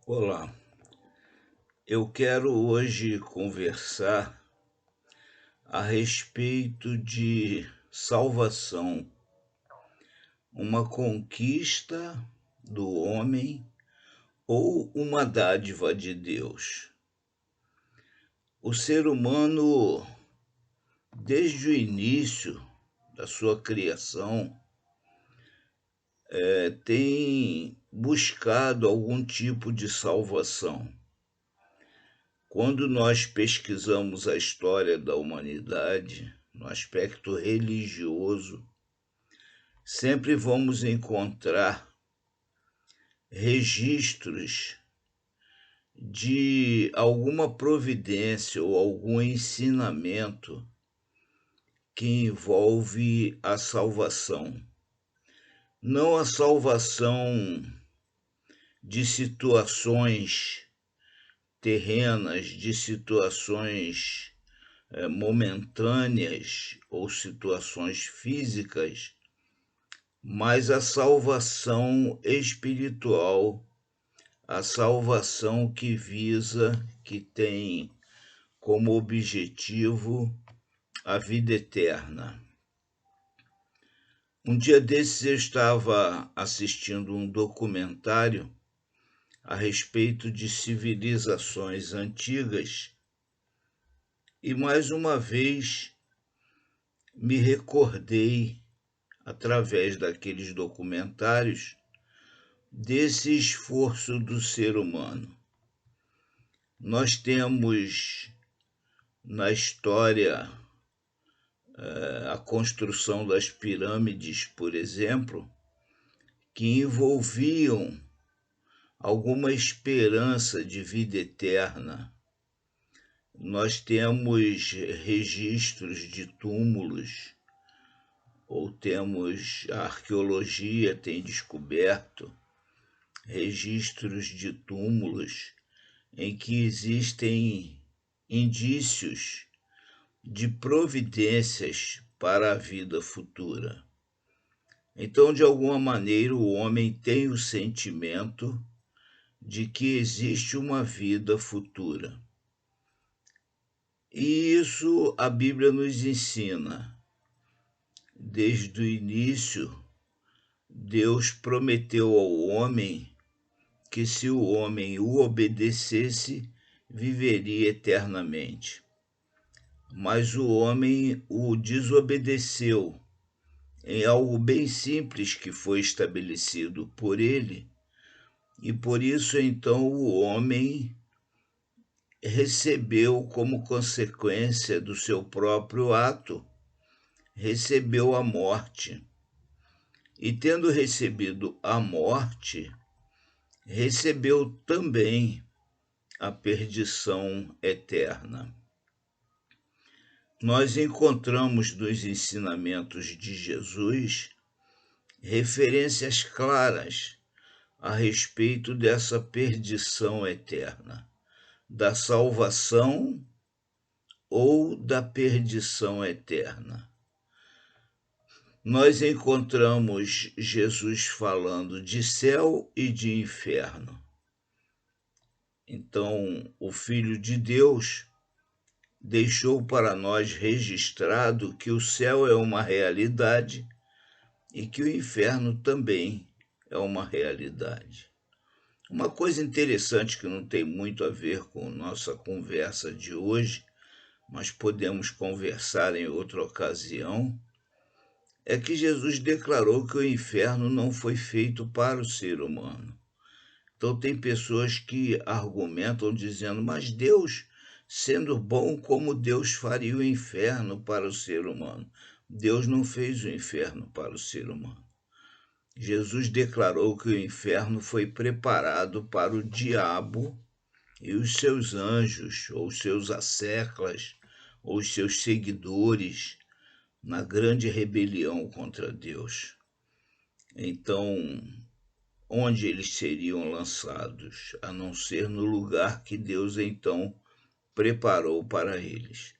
Olá, eu quero hoje conversar a respeito de salvação, uma conquista do homem ou uma dádiva de Deus. O ser humano, desde o início da sua criação, tem buscado algum tipo de salvação. Quando nós pesquisamos a história da humanidade, no aspecto religioso, sempre vamos encontrar registros de alguma providência ou algum ensinamento que envolve a salvação. Não a salvação de situações terrenas, de situações momentâneas ou situações físicas, mas a salvação espiritual, a salvação que visa, que tem como objetivo a vida eterna. Um dia desses eu estava assistindo um documentário a respeito de civilizações antigas e mais uma vez me recordei, através daqueles documentários, desse esforço do ser humano. Nós temos na história a construção das pirâmides, por exemplo, que envolviam alguma esperança de vida eterna. Nós temos registros de túmulos, ou temos, a arqueologia tem descoberto registros de túmulos em que existem indícios de providências para a vida futura. Então, de alguma maneira, o homem tem o sentimento de que existe uma vida futura. E isso a Bíblia nos ensina. Desde o início, Deus prometeu ao homem que, se o homem o obedecesse, viveria eternamente. Mas o homem o desobedeceu em algo bem simples que foi estabelecido por ele, e por isso então o homem recebeu, como consequência do seu próprio ato, recebeu a morte. E tendo recebido a morte, recebeu também a perdição eterna. Nós encontramos nos ensinamentos de Jesus referências claras a respeito dessa perdição eterna, da salvação ou da perdição eterna. Nós encontramos Jesus falando de céu e de inferno. Então, o Filho de Deus deixou para nós registrado que o céu é uma realidade e que o inferno também é uma realidade. Uma coisa interessante que não tem muito a ver com nossa conversa de hoje, mas podemos conversar em outra ocasião, é que Jesus declarou que o inferno não foi feito para o ser humano. Então tem pessoas que argumentam dizendo, mas Deus, sendo bom, como Deus faria o inferno para o ser humano? Deus não fez o inferno para o ser humano. Jesus declarou que o inferno foi preparado para o diabo e os seus anjos, ou os seus asseclas, ou os seus seguidores, na grande rebelião contra Deus. Então, onde eles seriam lançados, a não ser no lugar que Deus então preparou para eles?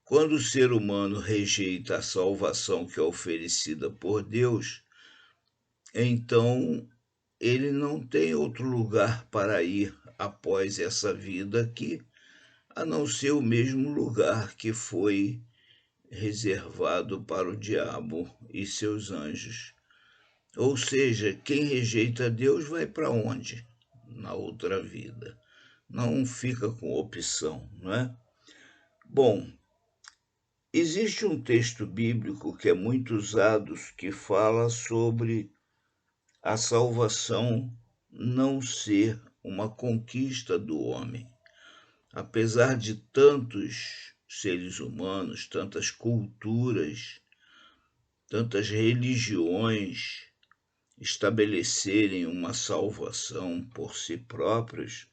Quando o ser humano rejeita a salvação que é oferecida por Deus, então ele não tem outro lugar para ir após essa vida aqui, a não ser o mesmo lugar que foi reservado para o diabo e seus anjos. Ou seja, quem rejeita Deus vai para onde? Na outra vida. Não fica com opção, não é? Bom, existe um texto bíblico que é muito usado que fala sobre a salvação não ser uma conquista do homem. Apesar de tantos seres humanos, tantas culturas, tantas religiões estabelecerem uma salvação por si próprios,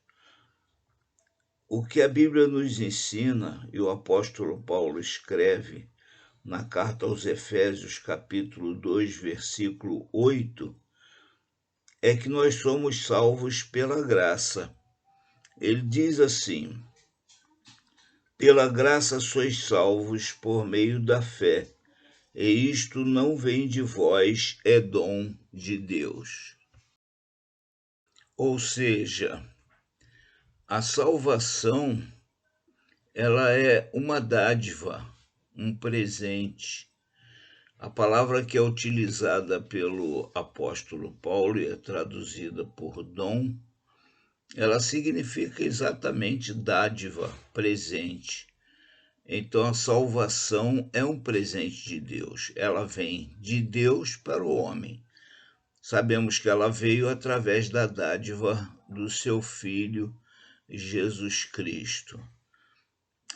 o que a Bíblia nos ensina, e o apóstolo Paulo escreve na carta aos Efésios, capítulo 2, versículo 8, é que nós somos salvos pela graça. Ele diz assim: pela graça sois salvos por meio da fé, e isto não vem de vós, é dom de Deus. Ou seja, a salvação, ela é uma dádiva, um presente. A palavra que é utilizada pelo apóstolo Paulo e é traduzida por dom, ela significa exatamente dádiva, presente. Então a salvação é um presente de Deus, ela vem de Deus para o homem. Sabemos que ela veio através da dádiva do seu Filho, Jesus Cristo.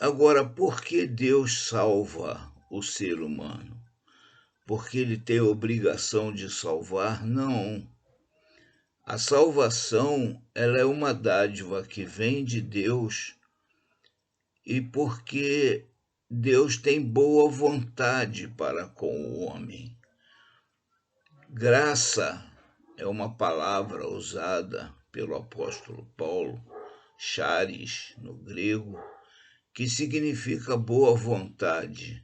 Agora, por que Deus salva o ser humano? Porque ele tem a obrigação de salvar? Não. A salvação, ela é uma dádiva que vem de Deus e porque Deus tem boa vontade para com o homem. Graça é uma palavra usada pelo apóstolo Paulo, charis no grego, que significa boa vontade.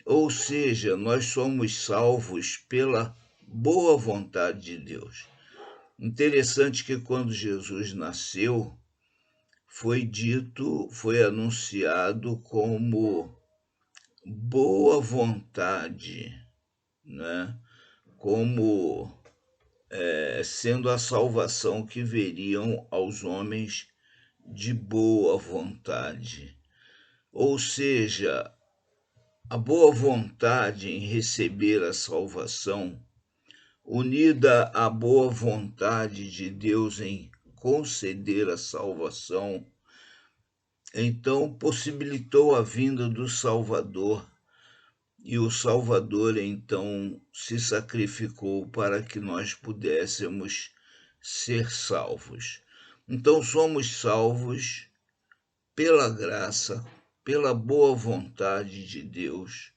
Ou seja, nós somos salvos pela boa vontade de Deus. Interessante que quando Jesus nasceu, foi anunciado como boa vontade, né? Como sendo a salvação que veriam aos homens de boa vontade. Ou seja, a boa vontade em receber a salvação, unida à boa vontade de Deus em conceder a salvação, então possibilitou a vinda do Salvador, e o Salvador então se sacrificou para que nós pudéssemos ser salvos. Então somos salvos pela graça, pela boa vontade de Deus,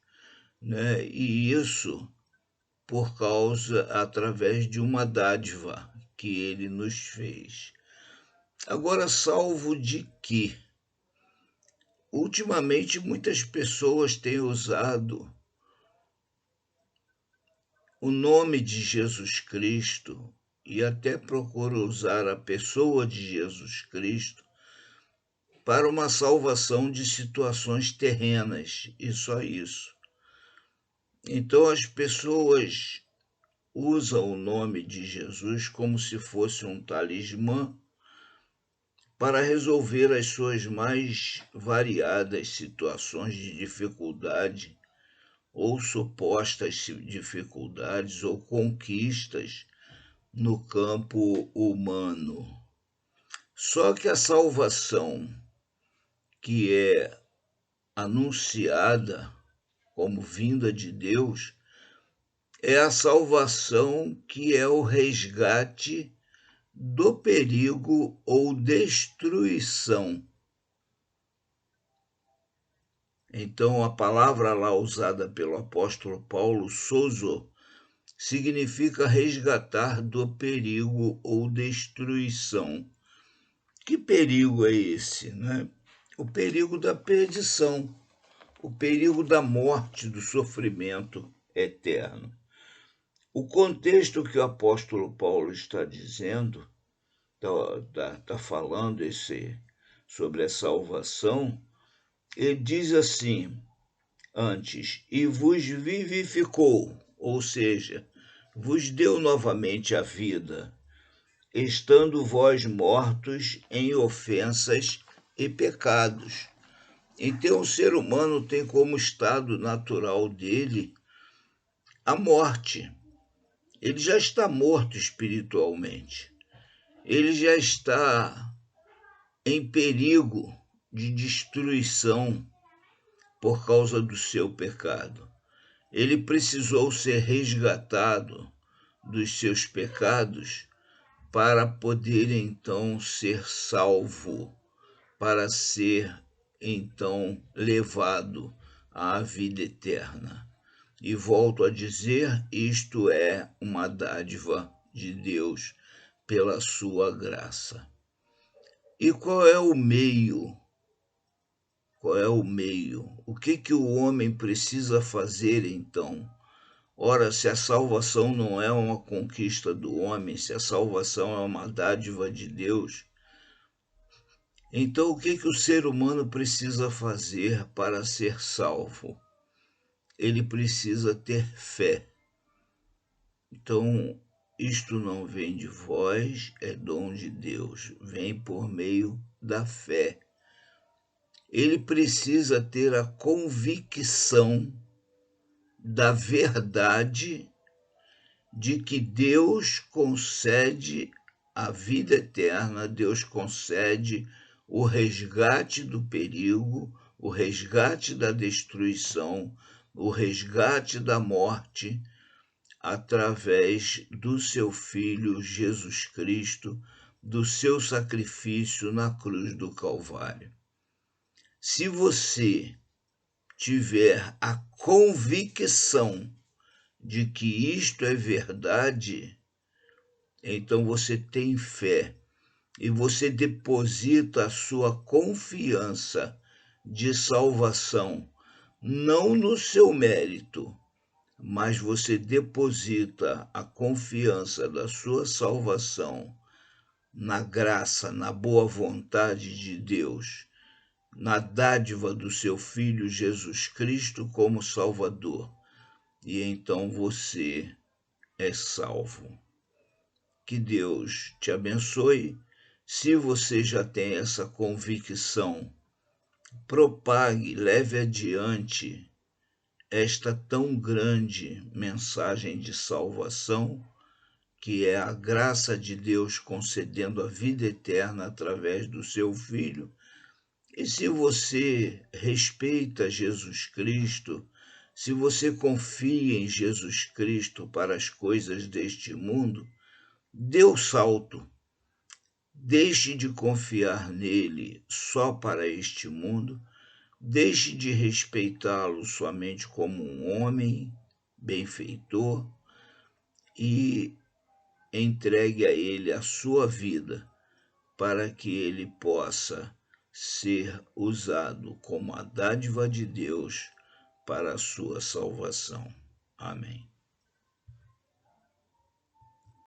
né? E isso através de uma dádiva que ele nos fez. Agora, salvo de quê? Ultimamente, muitas pessoas têm usado o nome de Jesus Cristo e até procuram usar a pessoa de Jesus Cristo para uma salvação de situações terrenas, e só isso. Então as pessoas usam o nome de Jesus como se fosse um talismã para resolver as suas mais variadas situações de dificuldade ou supostas dificuldades ou conquistas no campo humano. Só que a salvação que é anunciada como vinda de Deus é a salvação que é o resgate do perigo ou destruição. Então, a palavra lá usada pelo apóstolo Paulo, sozo, significa resgatar do perigo ou destruição. Que perigo é esse, né? O perigo da perdição, o perigo da morte, do sofrimento eterno. O contexto que o apóstolo Paulo está dizendo, está falando sobre a salvação, ele diz assim, antes, e vos vivificou, ou seja, vos deu novamente a vida, estando vós mortos em ofensas e pecados. Então, o ser humano tem como estado natural dele a morte. Ele já está morto espiritualmente. Ele já está em perigo de destruição por causa do seu pecado. Ele precisou ser resgatado dos seus pecados para poder então ser salvo, para ser então levado à vida eterna. E volto a dizer, isto é uma dádiva de Deus pela sua graça. E qual é o meio? Qual é o meio? O que o homem precisa fazer então? Ora, se a salvação não é uma conquista do homem, se a salvação é uma dádiva de Deus, então o que o ser humano precisa fazer para ser salvo? Ele precisa ter fé. Então, isto não vem de vós, é dom de Deus, vem por meio da fé. Ele precisa ter a convicção da verdade de que Deus concede a vida eterna, Deus concede o resgate do perigo, o resgate da destruição, o resgate da morte, através do seu Filho Jesus Cristo, do seu sacrifício na cruz do Calvário. Se você tiver a convicção de que isto é verdade, então você tem fé e você deposita a sua confiança de salvação, não no seu mérito, mas você deposita a confiança da sua salvação na graça, na boa vontade de Deus, na dádiva do seu Filho Jesus Cristo como Salvador. E então você é salvo. Que Deus te abençoe. Se você já tem essa convicção, propague, leve adiante esta tão grande mensagem de salvação, que é a graça de Deus concedendo a vida eterna através do seu Filho. E se você respeita Jesus Cristo, se você confia em Jesus Cristo para as coisas deste mundo, dê o salto. Deixe de confiar nele só para este mundo, deixe de respeitá-lo somente como um homem benfeitor e entregue a ele a sua vida para que ele possa ser usado como a dádiva de Deus para a sua salvação. Amém.